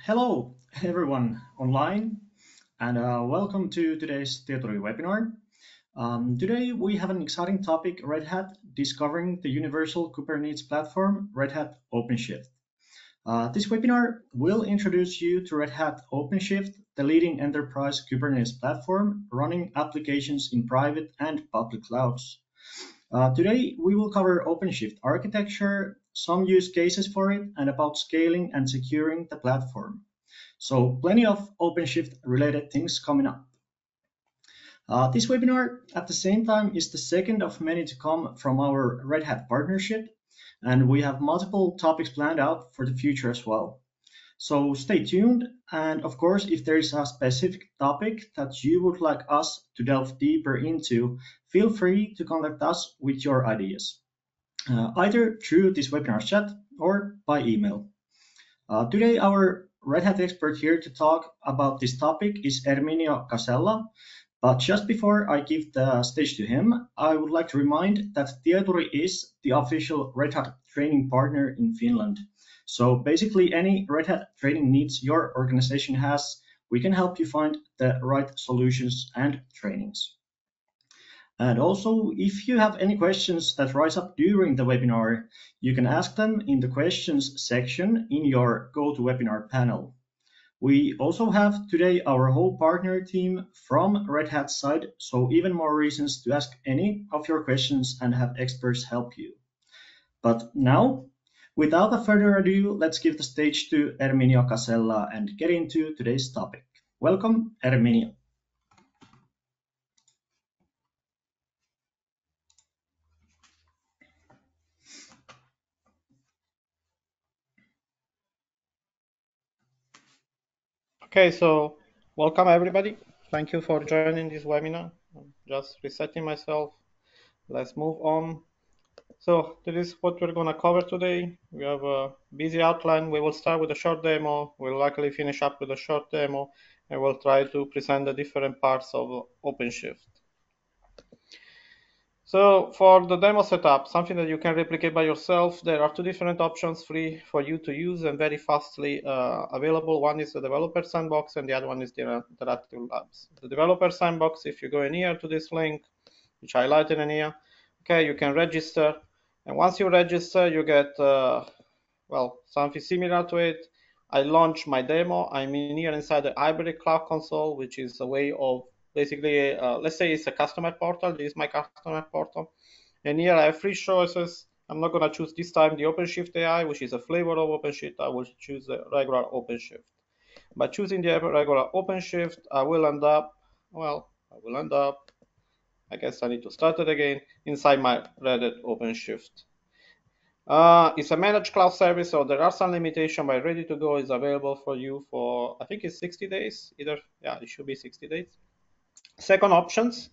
Hello, everyone online, and welcome to today's Tieturi webinar. Today, we have an exciting topic, Red Hat discovering the universal Kubernetes platform, Red Hat OpenShift. This webinar will introduce you to Red Hat OpenShift, the leading enterprise Kubernetes platform running applications in private and public clouds. Today, we will cover OpenShift architecture, some use cases for it, and about scaling and securing the platform. So plenty of OpenShift related things coming up. This webinar at the same time is the second of many to come from our Red Hat partnership, and we have multiple topics planned out for the future as well. So stay tuned, and of course, if there is a specific topic that you would like us to delve deeper into, feel free to contact us with your ideas, either through this webinar chat or by email. Today, our Red Hat expert here to talk about this topic is Erminio Casella. But just before I give the stage to him, I would like to remind that Tieturi is the official Red Hat training partner in Finland. So basically, any Red Hat training needs your organization has, we can help you find the right solutions and trainings. And also, if you have any questions that rise up during the webinar, you can ask them in the questions section in your GoToWebinar panel. We also have today our whole partner team from Red Hat side, so even more reasons to ask any of your questions and have experts help you. But now, without further ado, let's give the stage to Erminio Casella and get into today's topic. Welcome, Erminio. Okay, so welcome everybody. Thank you for joining this webinar. I'm just resetting myself. Let's move on. So this is what we're going to cover today. We have a busy outline. We will start with a short demo. We'll likely finish up with a short demo, and we'll try to present the different parts of OpenShift. So for the demo setup, something that you can replicate by yourself, there are two different options free for you to use and very fastly available. One is the developer sandbox and the other one is the interactive labs. The developer sandbox, if you go in here to this link, which I highlighted in here, okay, you can register. And once you register, you get, well, something similar to it. I launch my demo. I'm in here inside the hybrid cloud console, which is a way of basically, let's say it's a customer portal. This is my customer portal. And here I have three choices. I'm not going to choose this time the OpenShift AI, which is a flavor of OpenShift. I will choose the regular OpenShift. By choosing the regular OpenShift, I will end up, I guess I need to start it again, inside my Red Hat OpenShift. It's a managed cloud service, so there are some limitations, but ready to go is available for you for, I think it's 60 days, either, yeah, it should be 60 days. Second options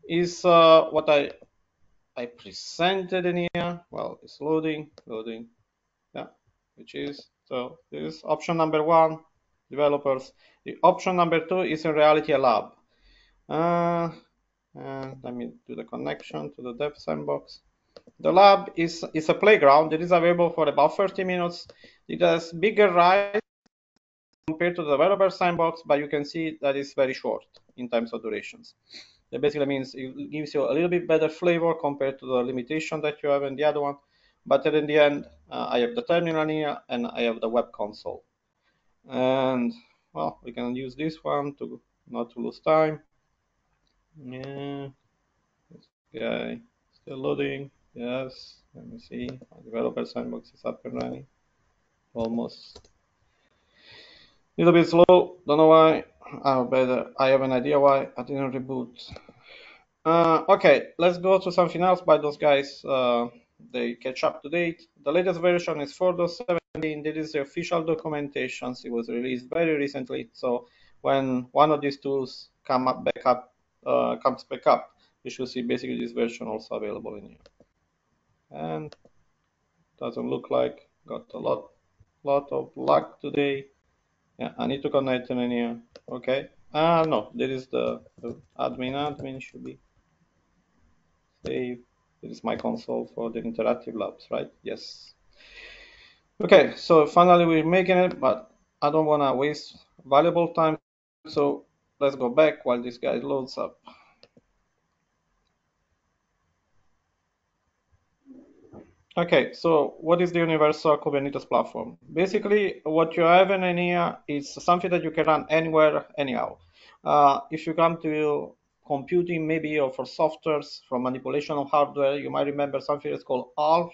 is what I presented in here. Well, it's loading, yeah, which is, so this is option number one, developers. The option number two is in reality a lab. And let me do the connection to the dev sandbox. The lab is a playground. It is available for about 30 minutes. It has bigger rise compared to the developer sandbox, but you can see that it's very short in terms of durations. That basically means it gives you a little bit better flavor compared to the limitation that you have in the other one. But in the end, I have the terminal here and I have the web console. And well, we can use this one to not to lose time. Yeah, okay, still loading. Yes, let me see. My developer sandbox is up and running. Almost. A little bit slow. Don't know why. I have an idea why I didn't reboot. Okay, let's go to something else by those guys. They catch up to date. The latest version is 4.17. This is the official documentation. It was released very recently. So when one of these tools comes back up, you should see basically this version also available in here. And doesn't look like got a lot of luck today. Yeah, I need to connect in here. Okay. No, there is the admin should be save. This is my console for the interactive labs, right? Yes. Okay, so finally we're making it, but I don't want to waste valuable time, so let's go back while this guy loads up. Okay, so what is the Universal Kubernetes Platform? Basically, what you have in here is something that you can run anywhere, anyhow. If you come to computing, maybe, or for softwares, for manipulation of hardware, you might remember something that's called HAL,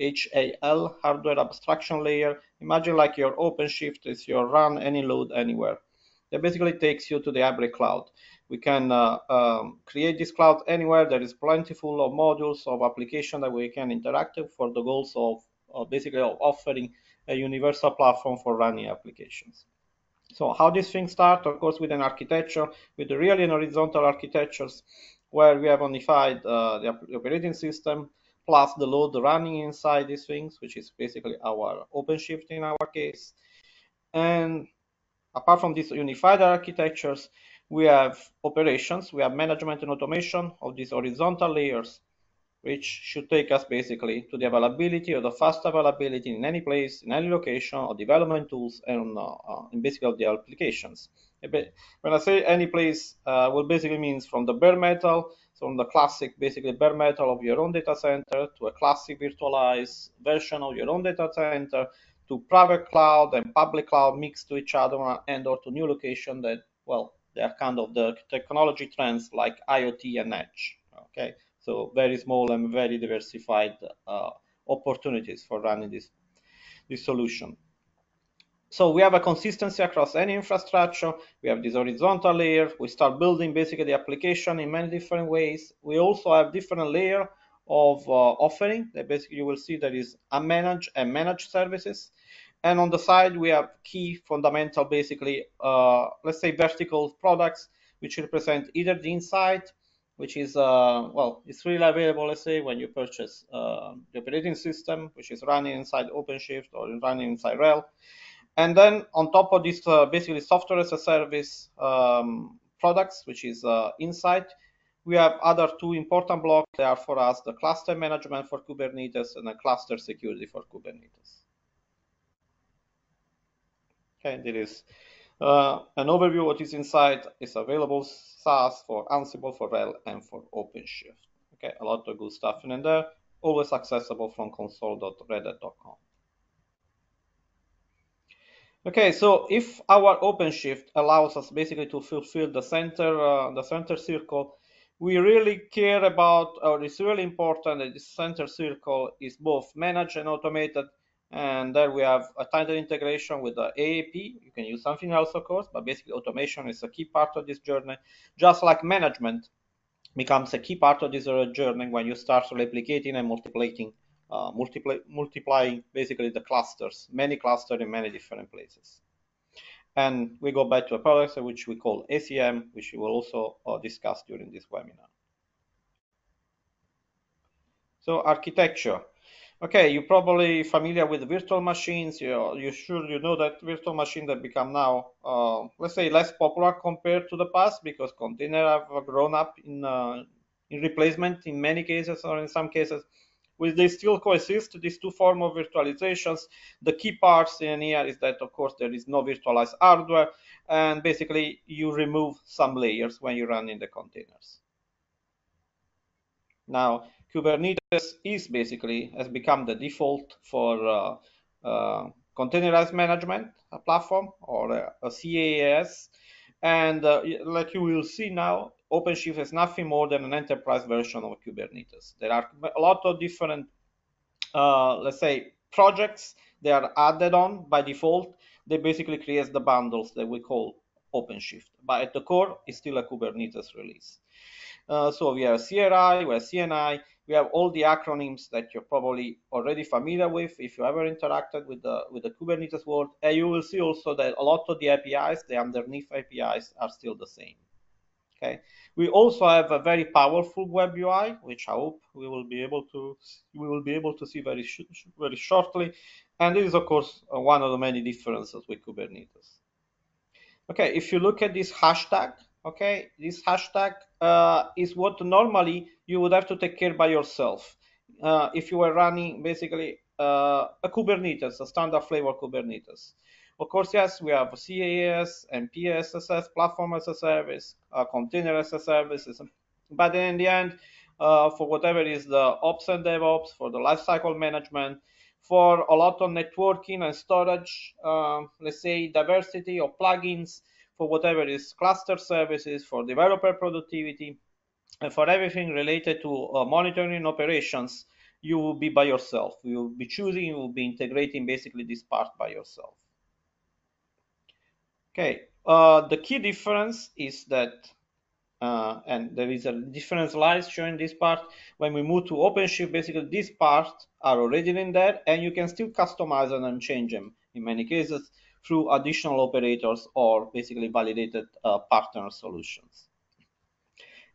HAL, hardware abstraction layer. Imagine like your OpenShift is your run any load anywhere. That basically takes you to the hybrid cloud. We can create this cloud anywhere. There is plentiful of modules of application that we can interact with for the goals of basically of offering a universal platform for running applications. So how these things start, of course, with an architecture, with the really horizontal architectures, where we have unified the operating system plus the load running inside these things, which is basically our OpenShift in our case. And apart from these unified architectures, we have operations, we have management and automation of these horizontal layers, which should take us basically to the availability or the fast availability in any place, in any location, of development tools and in basically of the applications. When I say any place, well, basically means from the bare metal, from the classic, basically bare metal of your own data center to a classic virtualized version of your own data center to private cloud and public cloud mixed to each other and or to new location that, well, they are kind of the technology trends like IoT and edge. Okay, so very small and very diversified opportunities for running this solution. So we have a consistency across any infrastructure. We have this horizontal layer. We start building basically the application in many different ways. We also have different layer of offering. That basically you will see there is unmanaged and managed services. And on the side, we have key fundamental, basically, let's say vertical products, which represent either the insight, which is, well, it's really available, let's say, when you purchase the operating system, which is running inside OpenShift or running inside RHEL. And then on top of this, basically software as a service products, which is Insight, we have other two important blocks. They are for us the cluster management for Kubernetes and the cluster security for Kubernetes. Okay, there is an overview of what is Insight. It's available SaaS for Ansible, for RHEL, and for OpenShift. Okay, a lot of good stuff in there. Always accessible from console.redhat.com. Okay, so if our OpenShift allows us basically to fulfill the center circle, we really care about, or it's really important that this center circle is both managed and automated. And there we have a tighter integration with the AAP. You can use something else, of course, but basically automation is a key part of this journey. Just like management becomes a key part of this journey when you start replicating and multiplying basically the clusters, many clusters in many different places. And we go back to a product which we call ACM, which we will also discuss during this webinar. So architecture. Okay, you're probably familiar with virtual machines. You know that virtual machines have become now, let's say, less popular compared to the past because containers have grown up in replacement in many cases, or in some cases, will they still coexist, these two forms of virtualizations. The key parts in here is that, of course, there is no virtualized hardware, and basically you remove some layers when you run in the containers. Now, Kubernetes has become the default for containerized management platform, or a CaaS. And like you will see now, OpenShift is nothing more than an enterprise version of Kubernetes. There are a lot of different, let's say, projects. They are added on by default. They basically create the bundles that we call OpenShift. But at the core, it's still a Kubernetes release. So we have CRI, we have CNI, we have all the acronyms that you're probably already familiar with if you ever interacted with the Kubernetes world. And you will see also that a lot of the APIs, the underneath APIs, are still the same. Okay. We also have a very powerful web UI, which I hope we will be able to see very shortly. And this is, of course, one of the many differences with Kubernetes. Okay, if you look at this hashtag, okay, this hashtag is what normally you would have to take care by yourself. If you were running basically a Kubernetes, a standard flavor Kubernetes. Of course, yes, we have CaaS and PSSS, Platform as a Service, Container as a Service, but in the end, for whatever is the Ops and DevOps, for the lifecycle management, for a lot of networking and storage, let's say diversity of plugins, for whatever is cluster services, for developer productivity, and for everything related to monitoring operations, you will be by yourself. You will be choosing, you will be integrating basically this part by yourself. Okay, the key difference is that, and there is a different slide showing this part. When we move to OpenShift, basically these parts are already in there, and you can still customize them and change them in many cases through additional operators or basically validated partner solutions.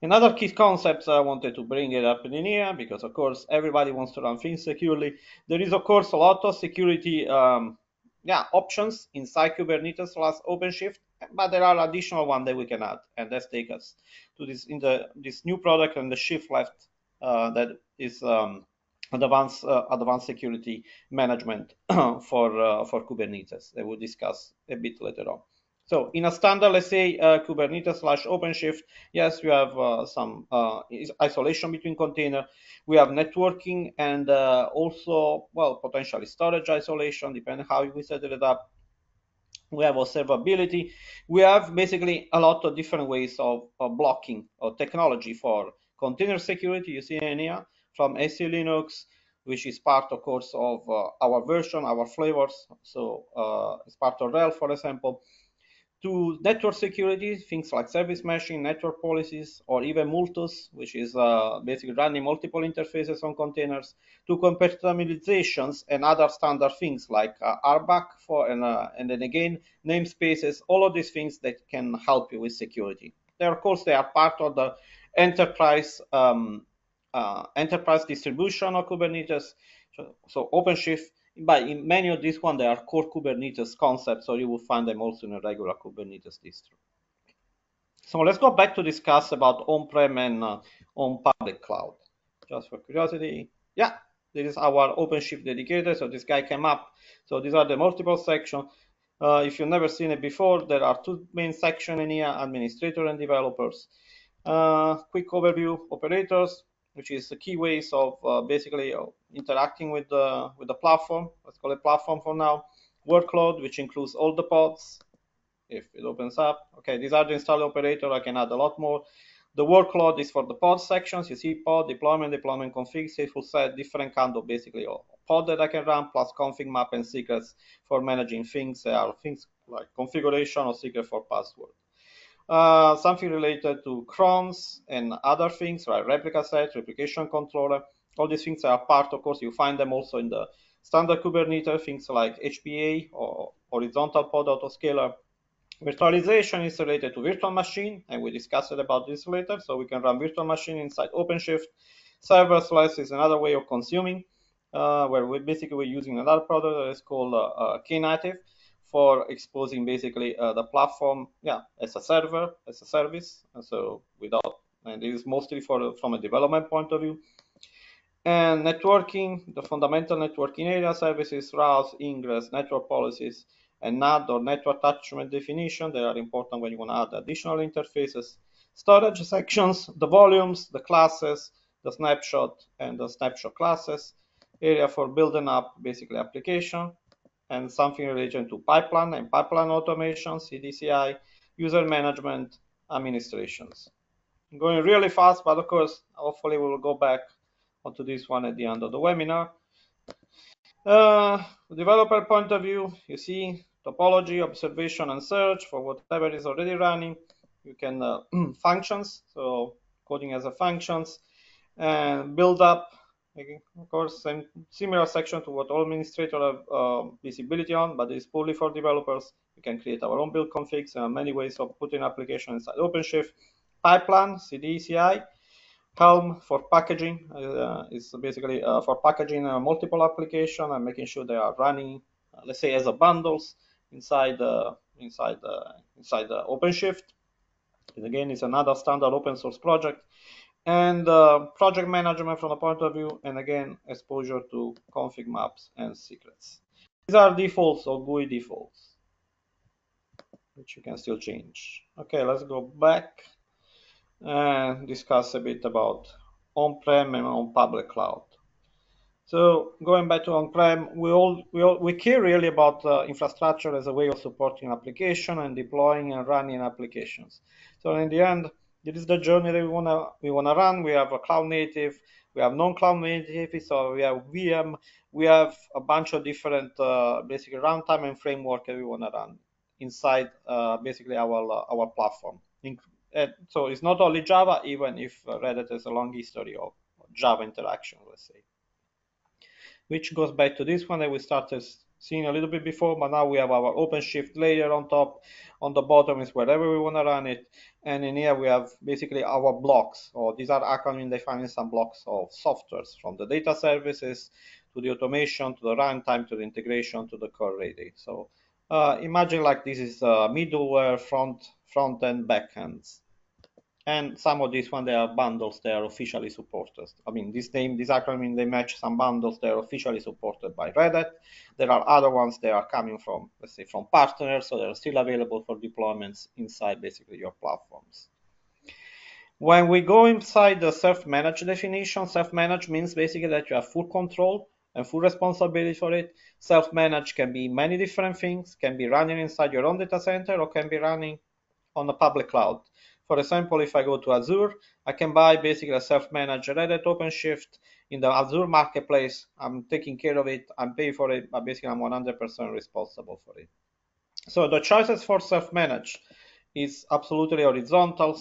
Another key concept I wanted to bring it up in here, because of course everybody wants to run things securely. There is of course a lot of security options inside Kubernetes / OpenShift, but there are additional ones that we can add, and let's take us to this new product on the shift left that is advanced security management for Kubernetes that we'll discuss a bit later on. So in a standard, let's say Kubernetes / OpenShift, yes, we have some isolation between container. We have networking and also, well, potentially storage isolation, depending how we set it up. We have observability. We have basically a lot of different ways of blocking or technology for container security. You see in here from SE Linux, which is part, of course, of our version, our flavors. So it's part of RHEL, for example. To network security, things like service meshing, network policies, or even Multus, which is basically running multiple interfaces on containers, to compartmentalizations and other standard things like RBAC and then again namespaces. All of these things that can help you with security. Of course, they are part of the enterprise enterprise distribution of Kubernetes. So OpenShift. But in many of these ones, they are core Kubernetes concepts, so you will find them also in a regular Kubernetes distro. So let's go back to discuss about on-prem and on public cloud. Just for curiosity, yeah, this is our OpenShift dedicated. So this guy came up. So these are the multiple sections. If you've never seen it before, there are two main sections in here: administrator and developers. Quick overview: operators, which is the key ways of basically interacting with the platform. Let's call it platform for now. Workload, which includes all the pods. If it opens up, okay, these are the installed operator. I can add a lot more. The workload is for the pod sections. You see pod, deployment configs. It will set different kind of basically pod that I can run, plus config map and secrets for managing things. There are things like configuration or secret for password. Something related to crons and other things, right? Replica set, replication controller. All these things are part, of course, you find them also in the standard Kubernetes, things like HPA or horizontal pod autoscaler. Virtualization is related to virtual machine, and we discussed about this later. So we can run virtual machine inside OpenShift. Serverless is another way of consuming, where we're using another product that is called Knative for exposing basically the platform, as a server, as a service. And so and it is mostly from a development point of view. And networking, the fundamental networking area, services, routes, ingress, network policies, and NAT or network attachment definition. They are important when you want to add additional interfaces. Storage sections, the volumes, the classes, the snapshot and the snapshot classes. Area for building up basically application, and something related to pipeline and pipeline automation, CDCI, user management, administrations. I'm going really fast, but of course, hopefully we will go back onto this one at the end of the webinar. Developer point of view, you see topology, observation, and search for whatever is already running. You can functions, so coding as a functions, and build up. Of course, similar section to what all administrators have visibility on, but it's purely for developers. We can create our own build configs. There are many ways of putting application inside OpenShift. Pipeline, CD, CI. Helm for packaging is basically for packaging multiple application and making sure they are running, let's say, as a bundles inside the OpenShift. And again, it's another standard open source project. And project management from the point of view, and again, exposure to config maps and secrets. These are defaults or GUI defaults. which you can still change. Okay, let's go back and discuss a bit about on-prem and on public cloud. So going back to on-prem, we care really about infrastructure as a way of supporting application and deploying and running applications. So in the end, this is the journey that we wanna run. We have a cloud native, we have non-cloud native, so we have VM, we have a bunch of different basically runtime and framework that we wanna run inside basically our platform. So it's not only Java, even if Red Hat has a long history of Java interaction, let's say, which goes back to this one that we started seeing a little bit before, but now we have our OpenShift layer on top. On the bottom is wherever we want to run it. And in here we have basically our blocks, or these are acronym defining some blocks of softwares, from the data services to the automation, to the runtime, to the integration, to the core ready. So imagine like this is middleware, front end, back ends. And some of these one, they are bundles, they are officially supported. I mean, this acronym, they match some bundles, they are officially supported by Red Hat. There are other ones, they are coming from, let's say, from partners, so they're still available for deployments inside basically your platforms. When we go inside the self-managed definition, self-managed means basically that you have full control and full responsibility for it. Self-managed can be many different things, can be running inside your own data center or can be running on a public cloud. For example, if I go to Azure, I can buy basically a self-managed Red Hat OpenShift in the Azure marketplace. I'm taking care of it, I'm paying for it, but basically I'm 100% responsible for it. So the choices for self-managed is absolutely horizontal.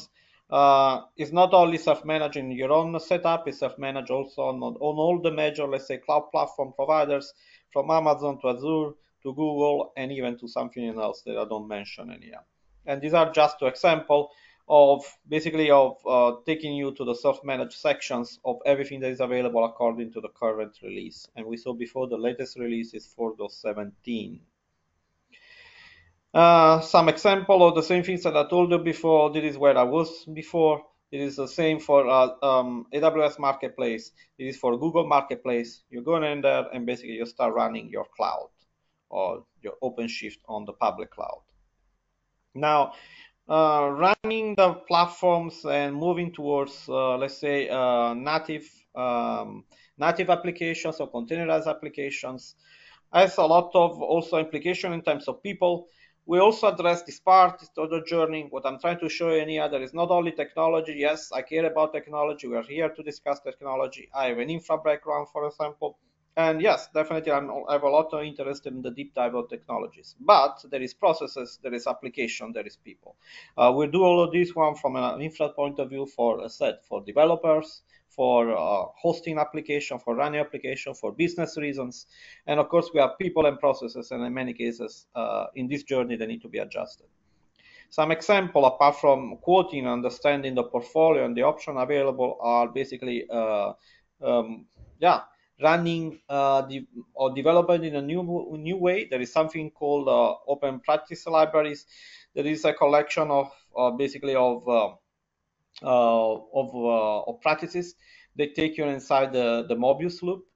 It's not only self-managing your own setup, it's self-managed also on all the major, let's say, cloud platform providers, from Amazon to Azure to Google, and even to something else that I don't mention in here. And these are just two examples of basically of taking you to the self-managed sections of everything that is available according to the current release. And we saw before the latest release is 4.17. Some example of the same things that I told you before. This is where I was before. It is the same for AWS Marketplace. It is for Google Marketplace. You go in there and basically you start running your cloud or your OpenShift on the public cloud. Now, running the platforms and moving towards, let's say, native applications or containerized applications has a lot of also implication in terms of people. We also address this part of the journey. What I'm trying to show you in here, there is not only technology. Yes, I care about technology. We are here to discuss technology. I have an infra background, for example. And yes, definitely, I have a lot of interest in the deep dive of technologies. But there is processes, there is application, there is people. We do all of this one from an infra point of view for a set for developers, for hosting application, for running application, for business reasons. And of course, we have people and processes, and in many cases, in this journey, they need to be adjusted. Some example, apart from quoting and understanding the portfolio and the option available, are basically, running or developing in a new way. There is something called open practice libraries. There is a collection of basically of practices. They take you inside the Mobius loop,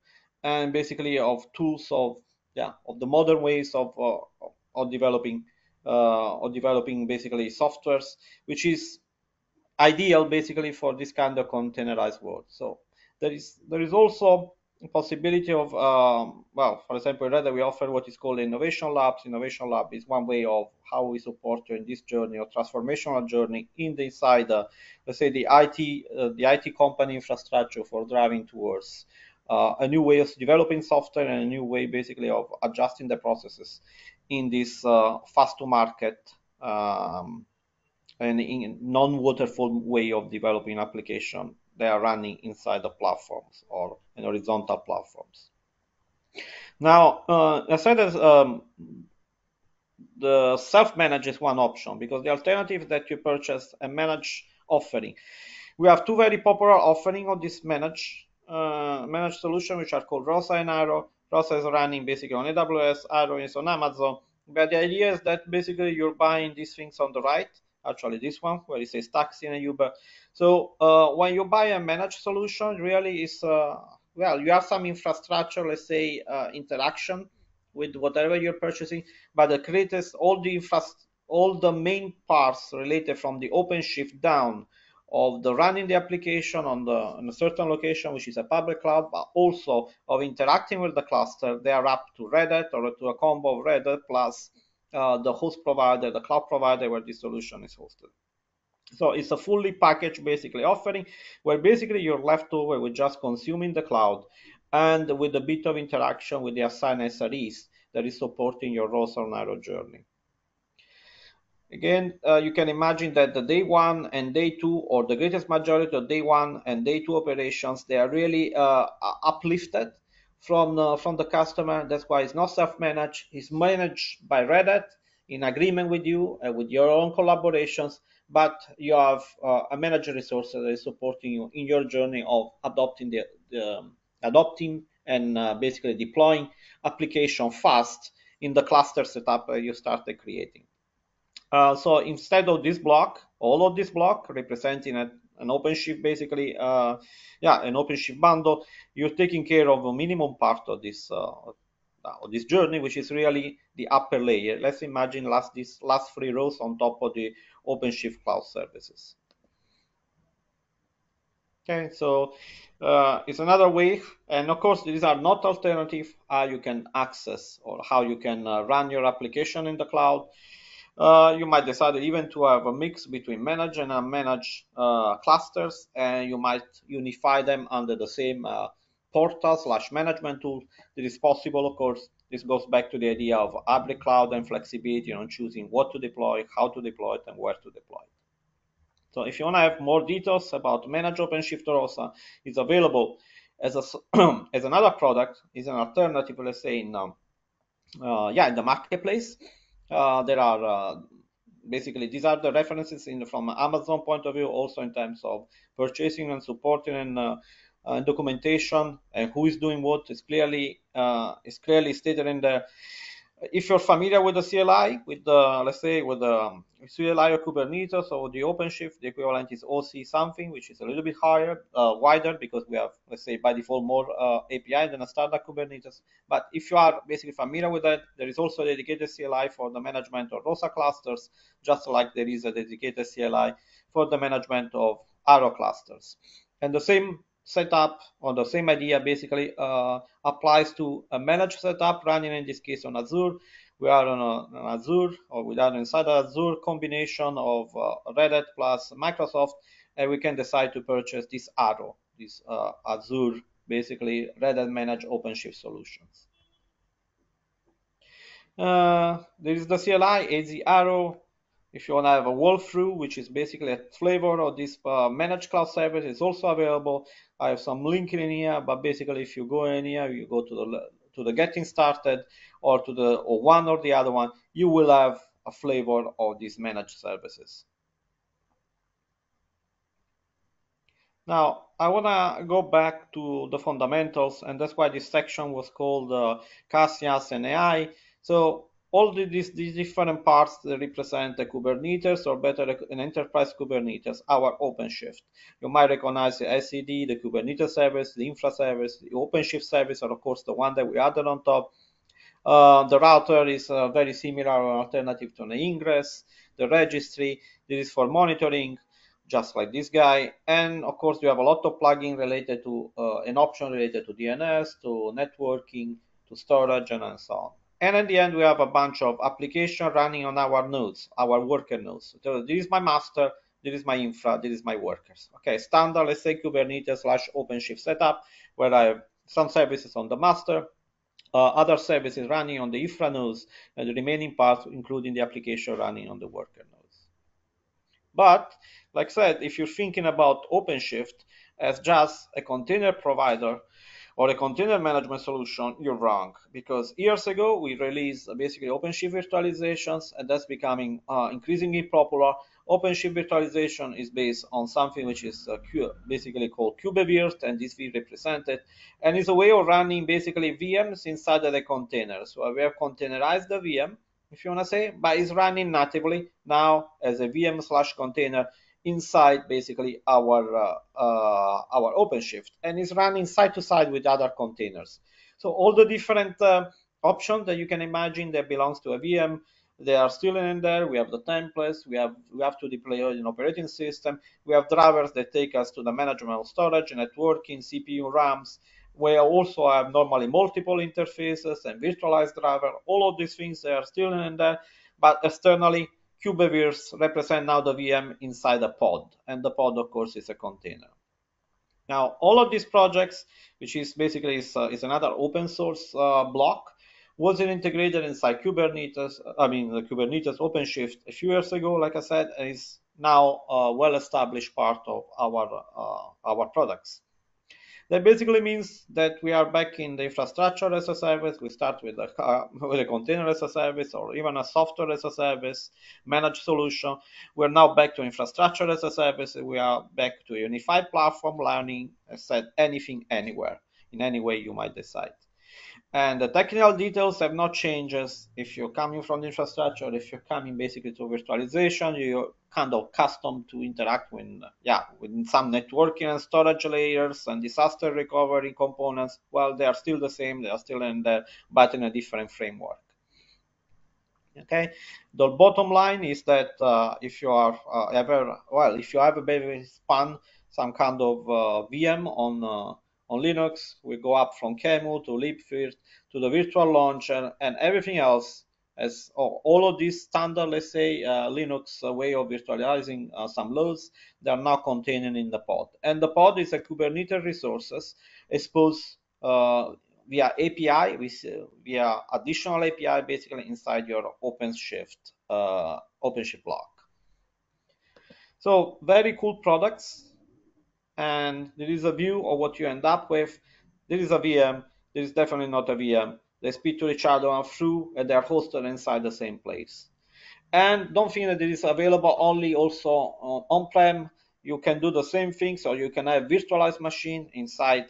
and basically of tools of the modern ways of developing basically softwares, which is ideal basically for this kind of containerized world. So there is also a possibility of for example, rather we offer what is called innovation labs. Innovation lab is one way of how we support you in this journey or transformational journey inside let's say the IT company infrastructure for driving towards a new way of developing software and a new way basically of adjusting the processes in this fast to market and in non-waterfall way of developing application. They are running inside the platforms or in horizontal platforms. Now, I said that the self-manage is one option, because the alternative that you purchase a managed offering. We have two very popular offering of this managed solution, which are called Rosa and Arrow. Rosa is running basically on AWS, Arrow is on Amazon. But the idea is that basically you're buying these things on the right. Actually, this one where it says taxi and Uber. So when you buy a managed solution, really is you have some infrastructure, let's say interaction with whatever you're purchasing, but the greatest all all the main parts related from the OpenShift down of the running the application on a certain location, which is a public cloud, but also of interacting with the cluster, they are up to Red Hat or to a combo of Red Hat plus the host provider, the cloud provider where the solution is hosted. So it's a fully packaged basically offering where basically you're left over with just consuming the cloud and with a bit of interaction with the assigned SREs that is supporting your ROS or narrow journey. Again, you can imagine that the day one and day two, or the greatest majority of day one and day two operations, they are really uplifted from the customer. That's why it's not self-managed. It's managed by Red Hat in agreement with you, with your own collaborations, but you have a manager resource that is supporting you in your journey of adopting adopting and basically deploying application fast in the cluster setup you started creating. So instead of this block, all of this block representing an OpenShift, basically, an OpenShift bundle, you're taking care of a minimum part of this journey, which is really the upper layer. Let's imagine these last 3 rows on top of the OpenShift cloud services. Okay, so it's another way, and of course these are not alternative how you can access or how you can run your application in the cloud. You might decide even to have a mix between managed and unmanaged clusters, and you might unify them under the same portal/management tool. That is possible, of course. This goes back to the idea of hybrid cloud and flexibility on choosing what to deploy, how to deploy it, and where to deploy it. So if you want to have more details about Manage OpenShift ROSA, it's available as as another product, is an alternative, let's say, in the marketplace. There are basically these are the references from Amazon point of view, also in terms of purchasing and supporting and documentation and who is doing what is clearly stated in the. If you're familiar with the CLI, with the let's say with the CLI or Kubernetes or the OpenShift, the equivalent is OC something, which is a little bit higher, wider, because we have, let's say, by default more API than a standard Kubernetes. But if you are basically familiar with that, there is also a dedicated CLI for the management of ROSA clusters, just like there is a dedicated CLI for the management of Arrow clusters. And the same setup, or the same idea basically applies to a managed setup running in this case on Azure. We are on an Azure, or we are inside an Azure combination of Red Hat plus Microsoft, and we can decide to purchase this Arrow, this Azure basically Red Hat managed OpenShift solutions. There is the CLI AZ Arrow. If you want to have a walkthrough, which is basically a flavor of this managed cloud service, is also available. I have some link in here, but basically, if you go in here, you go to the getting started, or to the one or the other one, you will have a flavor of these managed services. Now, I want to go back to the fundamentals, and that's why this section was called CaaS, IaaS, and AI. So all these different parts that represent the Kubernetes, or better, an enterprise Kubernetes, our OpenShift. You might recognize the SED, the Kubernetes service, the infra service, the OpenShift service, or of course the one that we added on top. The router is very similar or alternative to an ingress. The registry, this is for monitoring, just like this guy. And of course, you have a lot of plugin related to an option related to DNS, to networking, to storage, and so on. And at the end, we have a bunch of applications running on our nodes, our worker nodes. So this is my master, this is my infra, this is my workers. Okay, standard, let's say Kubernetes/OpenShift setup, where I have some services on the master, other services running on the infra nodes, and the remaining parts, including the application running on the worker nodes. But, like I said, if you're thinking about OpenShift as just a container provider or a container management solution, you're wrong. Because years ago, we released basically OpenShift virtualizations, and that's becoming increasingly popular. OpenShift virtualization is based on something which is basically called KubeVirt, and this we represented. And it's a way of running basically VMs inside of the container. So we have containerized the VM, if you want to say, but it's running natively now as a VM/container inside basically our OpenShift, and it's running side to side with other containers. So all the different options that you can imagine that belongs to a VM, They are still in there. We have the templates. We have to deploy an operating system. We have drivers that take us to the management of storage, networking, CPU, RAMs. We also have normally multiple interfaces and virtualized driver. All of these things, they are still in there, but externally, KubeVirs represent now the VM inside a pod, and the pod, of course, is a container. Now, all of these projects, which is basically is another open source block, was integrated inside Kubernetes. I mean, the Kubernetes OpenShift a few years ago, like I said, is now a well-established part of our products. That basically means that we are back in the infrastructure as a service. We start with a container as a service, or even a software as a service, managed solution. We're now back to infrastructure as a service. We are back to a unified platform, learning, as said, anything, anywhere, in any way you might decide. And the technical details have not changed. If you're coming from the infrastructure, if you're coming basically to virtualization, you're kind of accustomed to interact with some networking and storage layers and disaster recovery components. Well, they are still the same. They are still in there, but in a different framework. Okay. The bottom line is that if you are if you have a baby spun some kind of VM on Linux, we go up from QEMU to libvirt to the virtual launcher and everything else. As all of these standard, let's say, Linux way of virtualizing some loads, they are now contained in the pod. And the pod is a Kubernetes resources exposed via API, via additional API, basically inside your OpenShift block. So very cool products. And there is a view of what you end up with. There is a VM. There is definitely not a VM. They speak to each other and through, and they are hosted inside the same place. And don't think that it is available only also on-prem. You can do the same thing, so you can have virtualized machine inside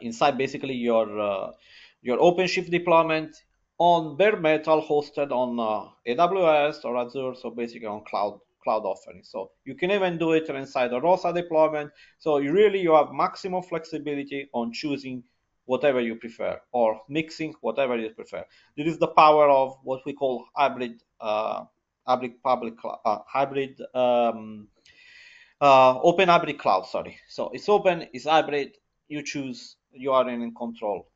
inside basically your OpenShift deployment on bare metal hosted on AWS or Azure, so basically on cloud offerings. So you can even do it inside a ROSA deployment. So you have maximum flexibility on choosing whatever you prefer or mixing whatever you prefer. This is the power of what we call hybrid open hybrid cloud. Sorry. So it's open, it's hybrid. You choose, you are in control.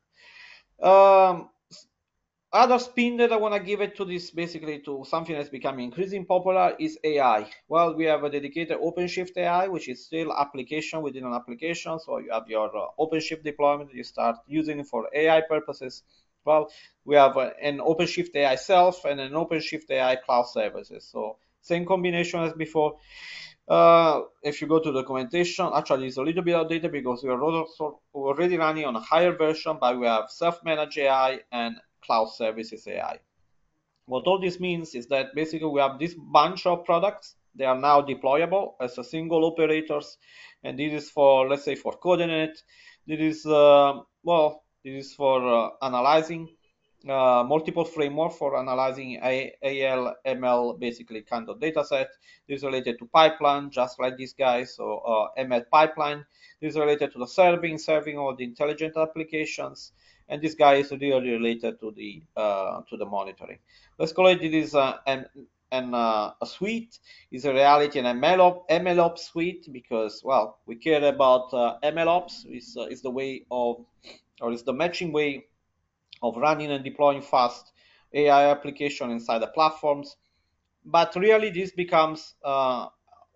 Other spin that I want to give it to this, basically to something that's becoming increasingly popular, is AI. Well, we have a dedicated OpenShift AI, which is still application within an application. So you have your OpenShift deployment, you start using it for AI purposes. Well, we have an OpenShift AI self and an OpenShift AI cloud services. So same combination as before. If you go to the documentation, actually it's a little bit outdated because we are already running on a higher version, but we have self-managed AI and cloud services AI. What all this means is that basically we have this bunch of products. They are now deployable as a single operators, and this is for, let's say, for coordinate. This is this is for analyzing multiple framework for analyzing AL, ML, basically kind of data set. This is related to pipeline, just like these guys. So ML pipeline. This is related to the serving all the intelligent applications. And this guy is really related to the monitoring. Let's call it is a suite. Is a reality an MLOps suite, because well, we care about MLOps is the way of, or is the matching way of running and deploying fast AI application inside the platforms. But really this becomes an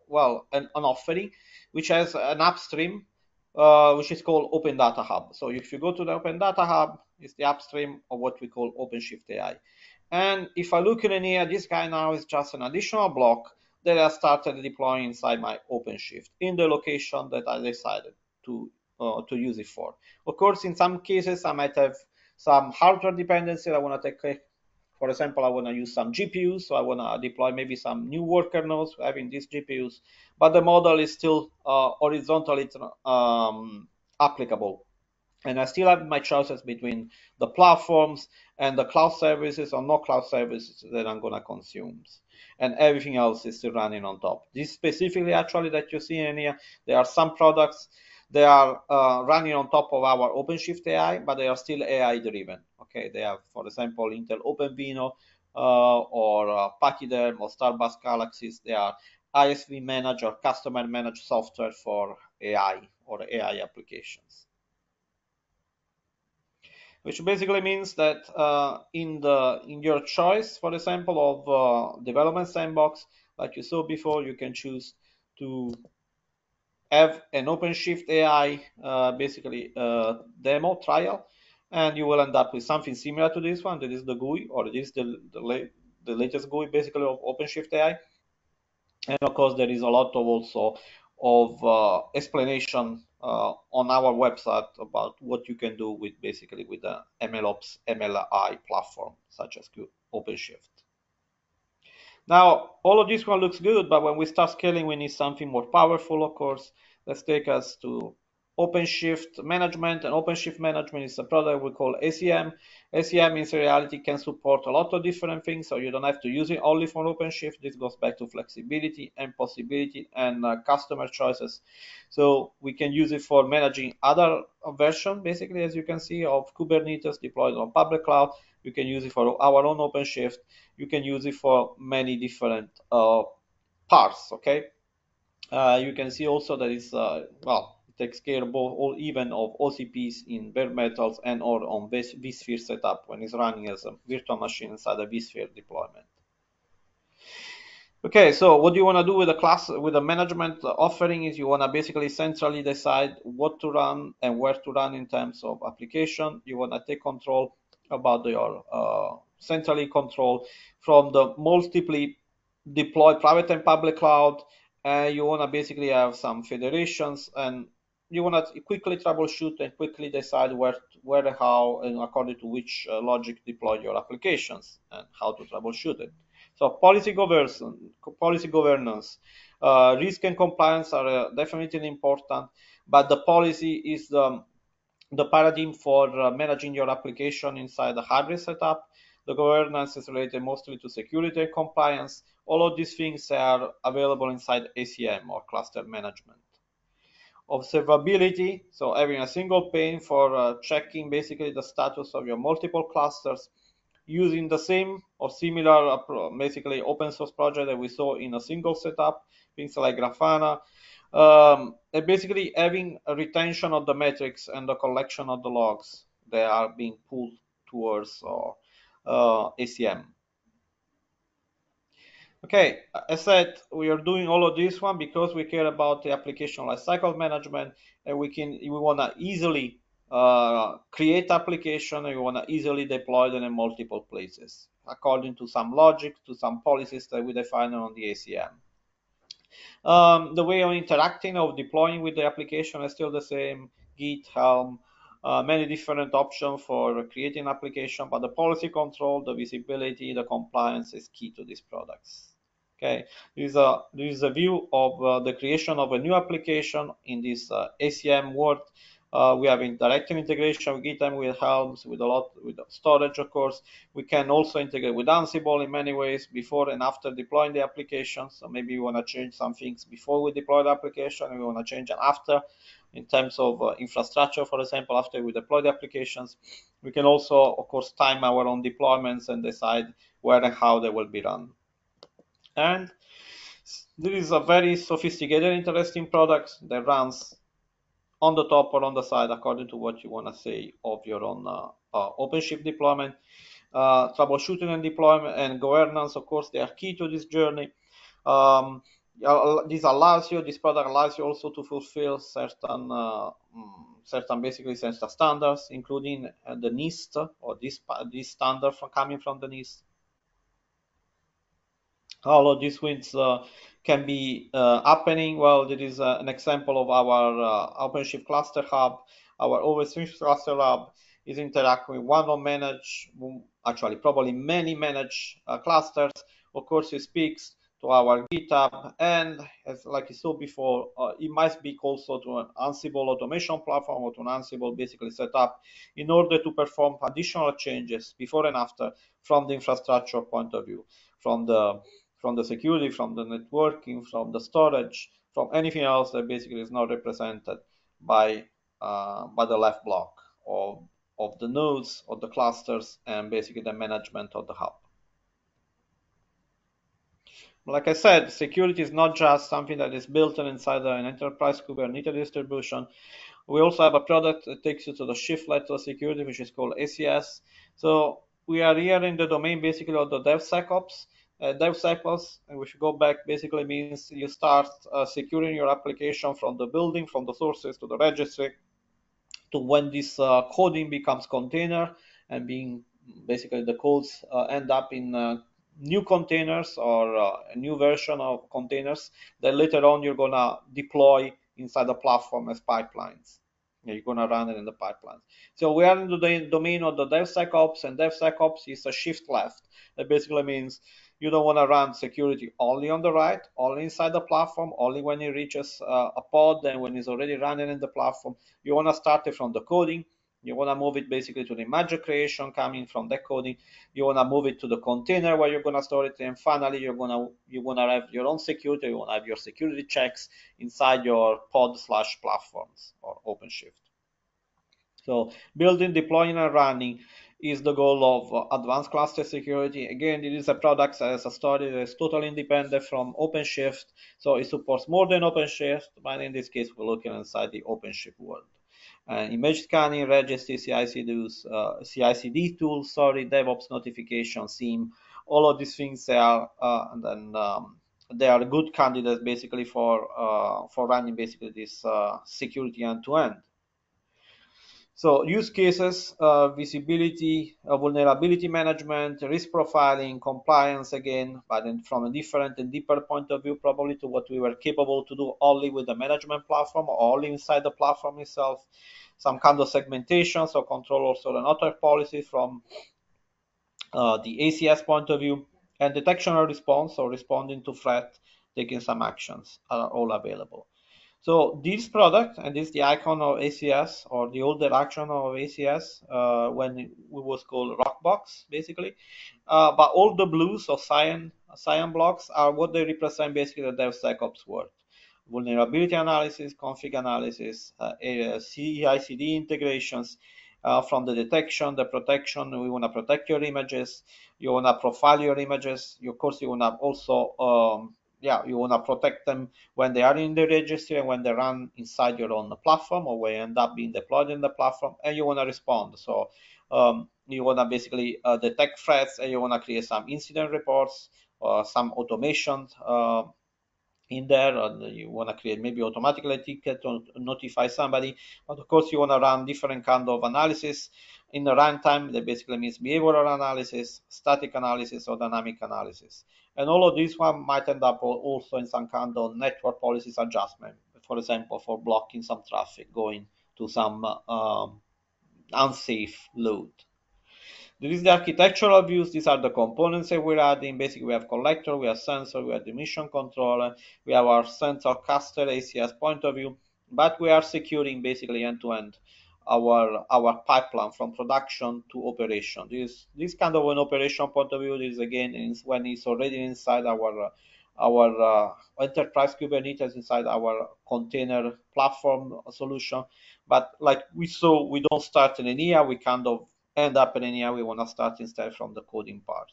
offering which has an upstream which is called Open Data Hub. So if you go to the Open Data Hub, it's the upstream of what we call OpenShift AI. And if I look in here, this guy now is just an additional block that I started deploying inside my OpenShift in the location that I decided to use it for. Of course, in some cases, I might have some hardware dependency. I want to take, for example, I want to use some GPUs, so I want to deploy maybe some new worker nodes having these GPUs, but the model is still horizontally applicable. And I still have my choices between the platforms and the cloud services or no cloud services that I'm going to consume. And everything else is still running on top. This specifically, actually, that you see in here, there are some products They are running on top of our OpenShift AI, but they are still AI driven. Okay, they have, for example, Intel OpenVINO or Pachyderm or Starbucks Galaxies. They are ISV managed or customer managed software for AI or AI applications, which basically means that in your choice, for example, of development sandbox, like you saw before, you can choose to have an OpenShift AI basically demo trial, and you will end up with something similar to this one. That is the GUI, or this is the latest GUI basically of OpenShift AI. And of course, there is a lot of also of explanation on our website about what you can do with basically with the MLOps MLI platform such as OpenShift. Now, all of this one looks good, but when we start scaling, we need something more powerful, of course. Let's take us to OpenShift management, and OpenShift management is a product we call ACM. ACM in reality can support a lot of different things, so you don't have to use it only for OpenShift. This goes back to flexibility and possibility and customer choices. So we can use it for managing other version, basically, as you can see, of Kubernetes deployed on public cloud. You can use it for our own OpenShift. You can use it for many different parts, okay? You can see also that it's, well, it takes care of both, or even of OCPs in bare metals and or on vSphere setup when it's running as a virtual machine inside a vSphere deployment. Okay, so what you want to do with the class, with the management offering is you want to basically centrally decide what to run and where to run in terms of application. You want to take control about your centrally control from the multiply deployed private and public cloud. You want to basically have some federations, and you want to quickly troubleshoot and quickly decide where, how, and according to which logic deploy your applications and how to troubleshoot it. So policy governance, risk and compliance are definitely important, but the policy is the paradigm for managing your application inside the hardware setup. The governance is related mostly to security and compliance. All of these things are available inside ACM or cluster management. Observability, so having a single pane for checking basically the status of your multiple clusters, using the same or similar basically open source project that we saw in a single setup, things like Grafana, and basically having a retention of the metrics and the collection of the logs that are being pulled towards ACM. Okay, as said, we are doing all of this one because we care about the application lifecycle management, and we want to easily create application, and we want to easily deploy them in multiple places according to some logic, to some policies that we define on the ACM. The way of interacting, of deploying with the application is still the same: Git, Helm, many different options for creating application, but the policy control, the visibility, the compliance is key to these products. Okay, this is a view of the creation of a new application in this ACM world. We have direct integration with GitHub, with Helms, with storage, of course. We can also integrate with Ansible in many ways before and after deploying the application. So maybe we want to change some things before we deploy the application, and we want to change it after in terms of infrastructure, for example, after we deploy the applications. We can also, of course, time our own deployments and decide where and how they will be run. And this is a very sophisticated, interesting product that runs on the top or on the side according to what you want to say of your own OpenShift deployment. Troubleshooting and deployment and governance, of course, they are key to this journey. This product allows you also to fulfill certain basically certain standards, including the NIST, or this standard coming from the NIST. All of these things can be happening. Well, there is an example of our OpenShift Cluster Hub. Our OpenShift Cluster Hub is interacting with one of managed, actually probably many managed clusters. Of course, it speaks to our GitHub, and as like you saw before, it might speak also to an Ansible automation platform or to an Ansible basically setup in order to perform additional changes before and after from the infrastructure point of view, from the security, from the networking, from the storage, from anything else that basically is not represented by the left block of the nodes, of the clusters, and basically the management of the hub. Like I said, security is not just something that is built inside an enterprise Kubernetes distribution. We also have a product that takes you to the shift left to security, which is called ACS. So we are here in the domain basically of the DevSecOps. DevSecOps, and we should go back, basically means you start securing your application from the building, from the sources to the registry, to when this coding becomes container, and being basically the codes end up in new containers or a new version of containers that later on you're gonna deploy inside the platform as pipelines. You're gonna run it in the pipelines. So we are in the domain of the DevSecOps, and DevSecOps is a shift left. That basically means you don't want to run security only on the right, only inside the platform, only when it reaches a pod and when it's already running in the platform. You want to start it from the coding. You want to move it basically to the image creation coming from the coding. You want to move it to the container where you're going to store it. And finally, you want to have your own security. You want to have your security checks inside your pod/platforms or OpenShift. So building, deploying, and running is the goal of advanced cluster security. Again, it is a product as a story that is totally independent from OpenShift. So it supports more than OpenShift, but in this case, we're looking inside the OpenShift world. Image scanning, registry, CI/CD tools, DevOps notification, SIEM, all of these things they are, they are good candidates basically for running basically this security end-to-end. So use cases, visibility, vulnerability management, risk profiling, compliance again, but then from a different and deeper point of view, probably to what we were capable to do only with the management platform or only inside the platform itself. Some kind of segmentation, so control also the network policy from the ACS point of view, and detection or response, or responding to threat, taking some actions are all available. So this product, and this is the icon of ACS, or the older action of ACS, when it was called Rockbox, basically. But all the blues or cyan blocks are what they represent basically the DevSecOps world. Vulnerability analysis, config analysis, CI/CD integrations, from the detection, the protection. We want to protect your images. You want to profile your images. Of course, you want to also you want to protect them when they are in the registry and when they run inside your own platform or when they end up being deployed in the platform, and you want to respond. So you want to basically detect threats, and you want to create some incident reports or some automation in there, and you want to create maybe automatically a ticket to notify somebody. But of course, you want to run different kind of analysis in the runtime. That basically means behavioral analysis, static analysis, or dynamic analysis. And all of these one might end up also in some kind of network policies adjustment, for example, for blocking some traffic going to some unsafe load. This is the architectural views. These are the components that we're adding. Basically, we have collector, we have sensor, we have the mission controller, we have our central cluster ACS point of view, but we are securing basically end-to-end our pipeline from production to operation. This kind of an operation point of view is again when it's already inside our enterprise Kubernetes, inside our container platform solution. But like we saw, we don't start in an EA, we kind of end up in an EA. We want to start instead from the coding part.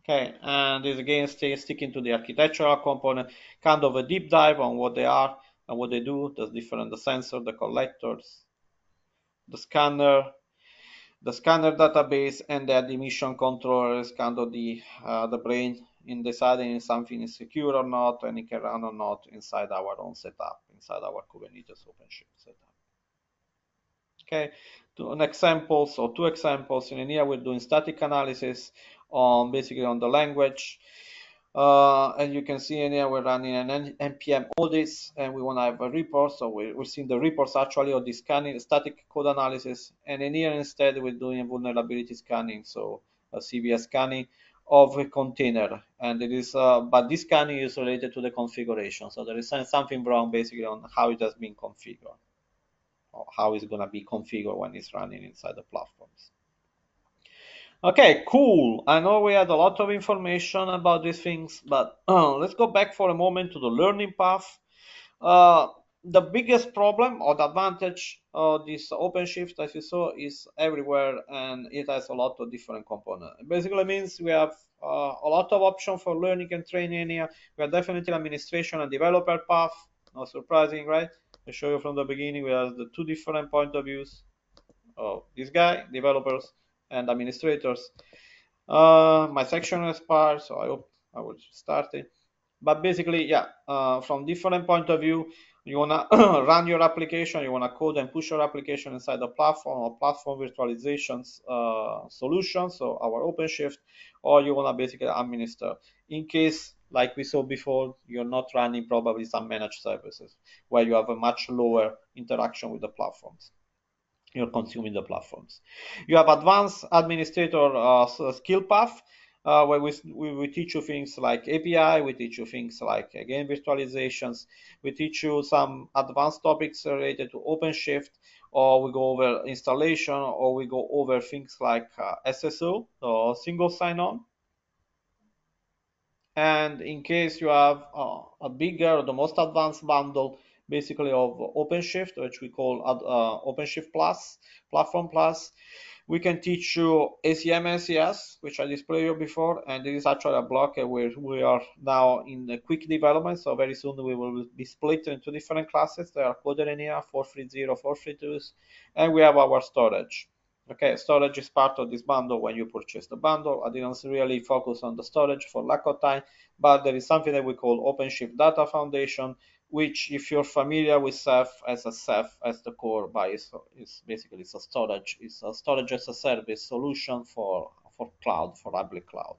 Okay, and this again sticking to the architectural component, kind of a deep dive on what they are and what they do, the different sensor, the collectors, the scanner database, and the mission controller is kind of the brain in deciding if something is secure or not, and it can run or not inside our own setup, inside our Kubernetes OpenShift setup. Okay, two examples. In here, we're doing static analysis on basically on the language. And you can see in here we're running an npm audits, and we want to have a report. So we're seeing the reports actually of the scanning, static code analysis. And in here instead we're doing vulnerability scanning, so a CVS scanning of a container. And it is, but this scanning is related to the configuration. So there is something wrong basically on how it has been configured, or how it's going to be configured when it's running inside the platforms. Okay, cool. I know we had a lot of information about these things, but let's go back for a moment to the learning path. The biggest problem or the advantage of this OpenShift, as you saw, is everywhere, and it has a lot of different components. It basically means we have a lot of options for learning and training here. We have definitely administration and developer path. Not surprising, right? I show you from the beginning. We have the two different point of views of this guy, developers and administrators. My section is part, so I hope I will start it. But basically, yeah, from different point of view, you wanna run your application, you wanna code and push your application inside the platform or platform virtualizations solution, so our OpenShift, or you wanna basically administer. In case, like we saw before, you're not running probably some managed services where you have a much lower interaction with the platforms. You're consuming the platforms. You have advanced administrator skill path, where we teach you things like API, we teach you things like, again, virtualizations, we teach you some advanced topics related to OpenShift, or we go over installation, or we go over things like SSO, or single sign-on. And in case you have a bigger, the most advanced bundle, basically of OpenShift, which we call OpenShift Plus, Platform Plus, we can teach you ACM and CaaS, which I displayed you before, and this is actually a block where we are now in the quick development, so very soon we will be split into different classes. There are coded in here, 430, 432s, and we have our storage. Okay, storage is part of this bundle when you purchase the bundle. I didn't really focus on the storage for lack of time, but there is something that we call OpenShift Data Foundation, which, if you're familiar with Ceph as the core, is basically a storage. It's a storage as a service solution for cloud, for public cloud.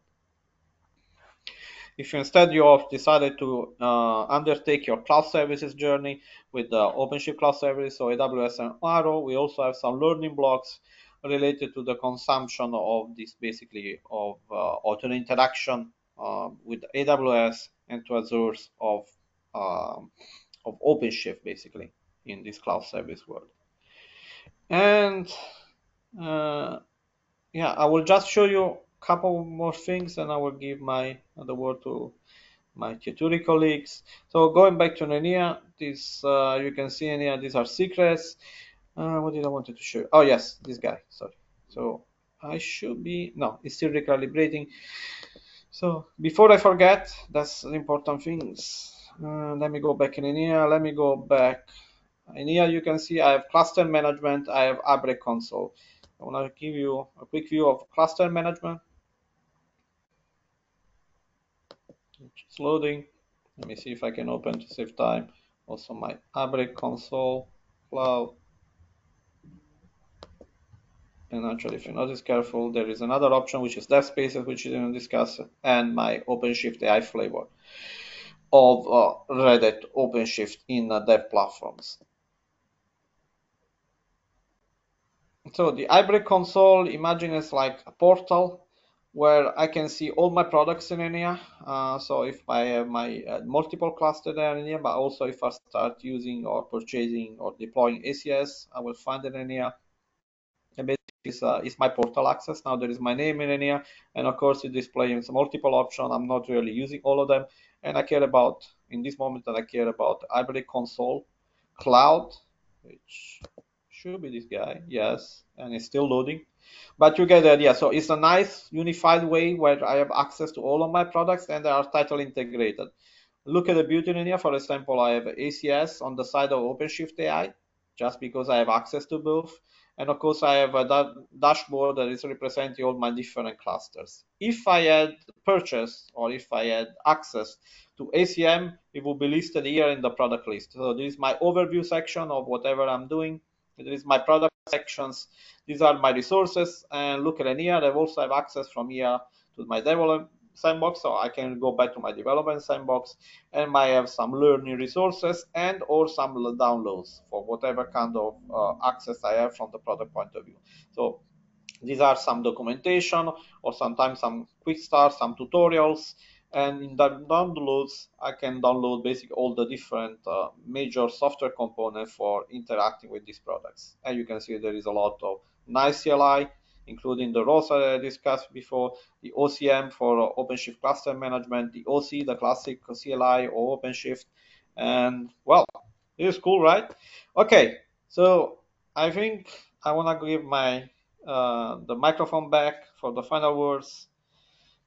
If instead you have decided to undertake your cloud services journey with the OpenShift Cloud Service, so AWS and Arrow, we also have some learning blocks related to the consumption of this, basically of auto interaction with AWS and to Azure of OpenShift, basically, in this cloud service world. And yeah, I will just show you a couple more things, and I will give the word to my Tieturi colleagues. So going back to Nenia, this you can see in here, these are secrets. What did I wanted to show you? Oh yes, this guy, sorry. So I should be, no, it's still recalibrating. So before I forget, that's the important things. Let me go back in here, let me go back. In here you can see I have cluster management, I have Abre console. I want to give you a quick view of cluster management. It's loading. Let me see if I can open to save time. Also my Abre console cloud. And actually, if you're not as careful, there is another option, which is dev spaces, which we didn't discuss, and my OpenShift AI flavor of Red Hat OpenShift in dev platforms. So the hybrid console, imagine it's like a portal where I can see all my products in here. So if I have my multiple cluster there in here, but also if I start using or purchasing or deploying ACS, I will find it in here. And basically it's my portal access. Now there is my name in here, and of course it displays multiple options. I'm not really using all of them, and I care about, in this moment, that I care about hybrid console cloud, which should be this guy, yes, and it's still loading, but you get the idea. So it's a nice unified way where I have access to all of my products and they are tightly integrated. Look at the beauty in here. For example, I have ACS on the side of OpenShift AI, just because I have access to both. And of course, I have a dashboard that is representing all my different clusters. If I had purchased or if I had access to ACM, it will be listed here in the product list. So this is my overview section of whatever I'm doing. There is my product sections. These are my resources. And look at here, I also have access from here to my development sandbox, so I can go back to my development sandbox and I have some learning resources and or some downloads for whatever kind of access I have from the product point of view. So these are some documentation or sometimes some quick start, some tutorials, and in the downloads I can download basically all the different major software components for interacting with these products. And you can see there is a lot of nice CLI, including the roles that I discussed before, the OCM for OpenShift cluster management, the OC, the classic CLI or OpenShift, And well, it is cool, right? Okay, so I think I want to give my the microphone back for the final words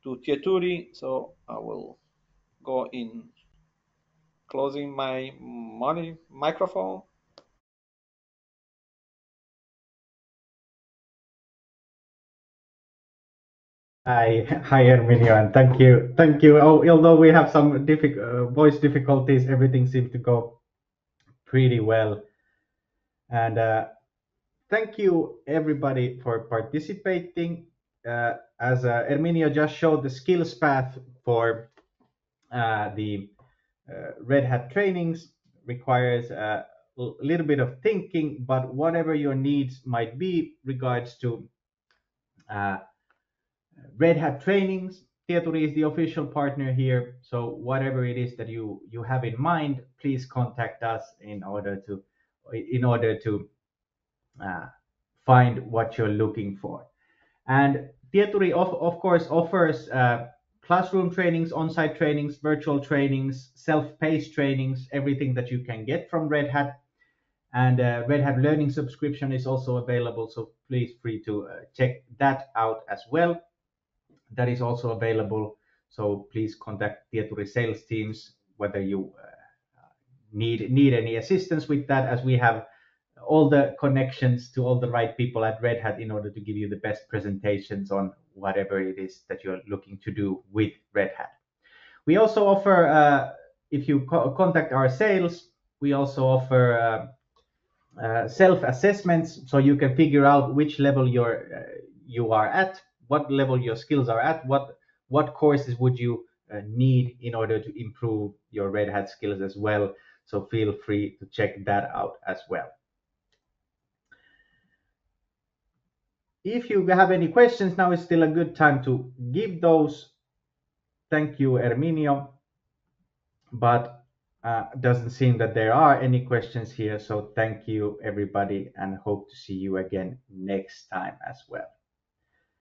to Tieturi. So I will go in closing my money microphone. Hi, Herminio, and thank you. Oh, although we have some voice difficulties, everything seems to go pretty well. And thank you everybody for participating. As Herminio just showed, the skills path for the Red Hat trainings requires a little bit of thinking, but whatever your needs might be regards to uh, Red Hat trainings, Tieturi is the official partner here. So whatever it is that you have in mind, please contact us in order to uh, find what you're looking for. And Tieturi of course offers classroom trainings, on-site trainings, virtual trainings, self-paced trainings, everything that you can get from Red Hat. And Red Hat Learning subscription is also available, so please free to check that out as well. That is also available. So please contact Tieturi sales teams whether you need any assistance with that, as we have all the connections to all the right people at Red Hat in order to give you the best presentations on whatever it is that you're looking to do with Red Hat. We also offer, if you contact our sales, we also offer self-assessments, so you can figure out which level you are at, what level your skills are at, what courses would you need in order to improve your Red Hat skills as well. So feel free to check that out as well. If you have any questions, now is still a good time to give those. Thank you, Herminio. But doesn't seem that there are any questions here. So thank you, everybody, and hope to see you again next time as well.